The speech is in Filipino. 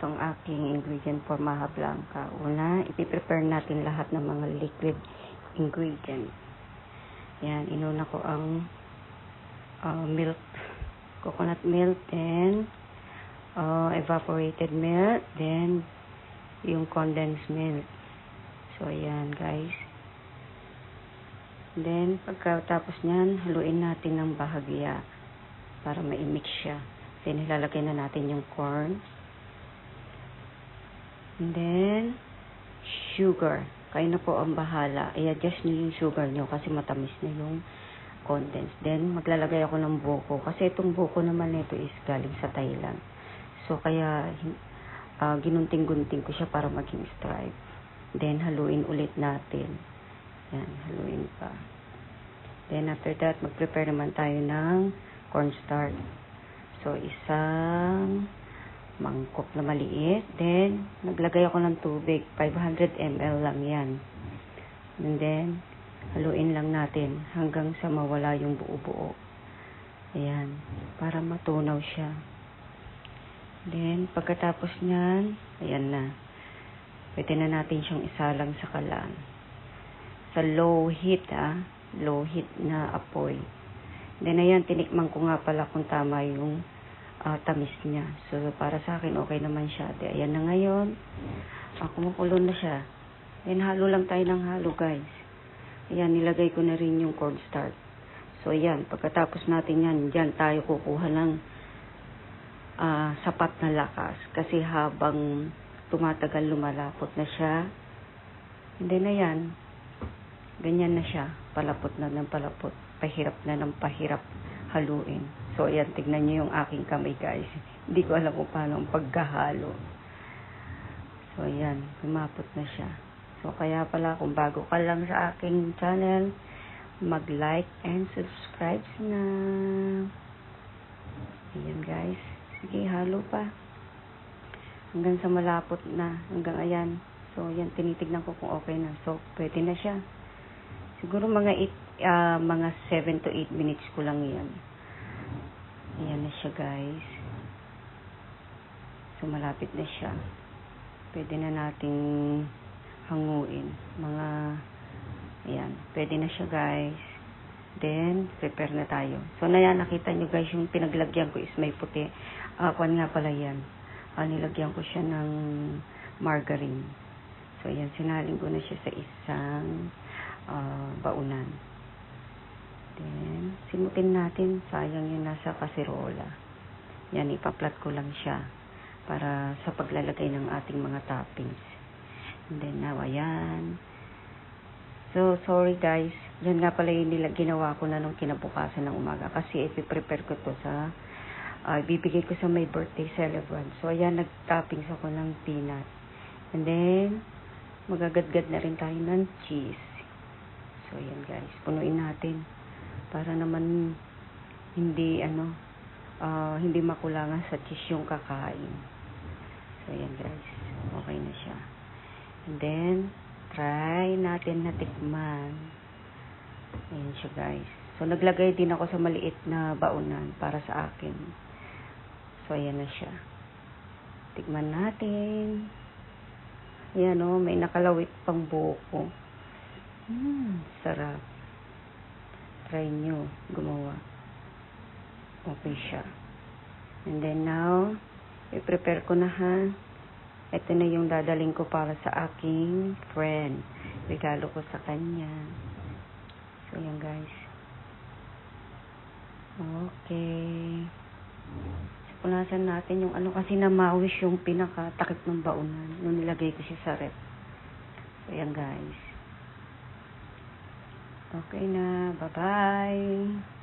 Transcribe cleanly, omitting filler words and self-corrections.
ito ang aking ingredient for Maha Blanca. Una, ipiprepare natin lahat ng mga liquid ingredients. Yan, inuna ko ang milk, coconut milk, then evaporated milk, then yung condensed milk. So, ayan guys. Then, pagkatapos nyan, haluin natin ng bahagya para ma-mix siya. Then, ilalagay na natin yung corn. And then, sugar. Kayo na po ang bahala. I-adjust nyo yung sugar nyo kasi matamis na yung condensed. Then, maglalagay ako ng buko. Kasi itong buko naman nito is galing sa Thailand. So, kaya ginunting-gunting ko siya para maging stripe. Then, haluin ulit natin. Yan, haluin pa. Then, after that, mag-prepare naman tayo ng cornstarch. So, isang mangkok na maliit. Then, naglagay ako ng tubig. 500 ml lang yan. And then, haluin lang natin hanggang sa mawala yung buo-buo. Ayan, para matunaw siya. Then, pagkatapos nyan, ayan na. Pwede na natin siyang isalang sa kalan. Sa low heat, low heat na apoy. Then, ayan, tinikman ko nga pala kung tama yung tamis niya. So, para sa akin, okay naman siya. Then, ayan na ngayon. Kumukulo na siya. Then, halo lang tayo ng halo, guys. Ayan, nilagay ko na rin yung cornstarch. So, ayan, pagkatapos natin yan, dyan tayo kukuha ng sapat na lakas. Kasi habang tumatagal, lumalapot na siya. And then, ayan, ganyan na siya. Palapot na ng palapot. Pahirap na ng pahirap haluin. So, ayan, tignan nyo yung aking kamay, guys. Hindi ko alam kung paano ang pagkahalo. So, ayan, lumapot na siya. So, kaya pala, kung bago ka lang sa aking channel, mag-like and subscribe na. Ayan, guys. Sige, halo pa. Hanggang sa malapot na. Hanggang ayan. So, ayan, tinitignan ko kung okay na. So, pwede na siya. Siguro mga 7 to 8 minutes ko lang yan. Ayan na siya, guys. So, malapit na siya. Pwede na nating hanguin. Ayan. Pwede na siya, guys. Then, prepare na tayo. So, nakita nyo, guys, yung pinaglagyan ko is may puti. Kuwan nga pala yan. Nilagyan ko siya ng margarine. So, ayan. Sinaling ko na siya sa isang baunan. Then, simutin natin. Sayang yung nasa kaserola. Yan, ipaplat ko lang siya para sa paglalagay ng ating mga toppings. And then, now, ayan. So, sorry guys. Yan nga pala yung ginawa ko na nung kinabukasan ng umaga. Kasi ipiprepare ko to sa, bibigay ko sa my birthday celebrant. So, ayan, nag-toppings ako ng peanut. And then, magagadgad na rin tayo ng cheese. So, ayan guys. Punuin natin. Para naman, hindi makulangan sa cheese yung kakain. So, ayan guys. Okay na siya. And then, try natin na tikman. Ayan siya, guys. So, naglagay din ako sa maliit na baunan para sa akin. So, ayan na siya. Tikman natin. Ayan, may nakalawit pang buko. Sarap. Try nyo gumawa. Okay siya. And then now, i-prepare ko na Ito na yung dadaling ko para sa aking friend. Regalo ko sa kanya. So, yan guys. Okay. So, punasan natin yung kasi namawis yung pinakatakip ng baunan. Nung nilagay ko siya sa rep. So, yan guys. Okay na. Bye-bye.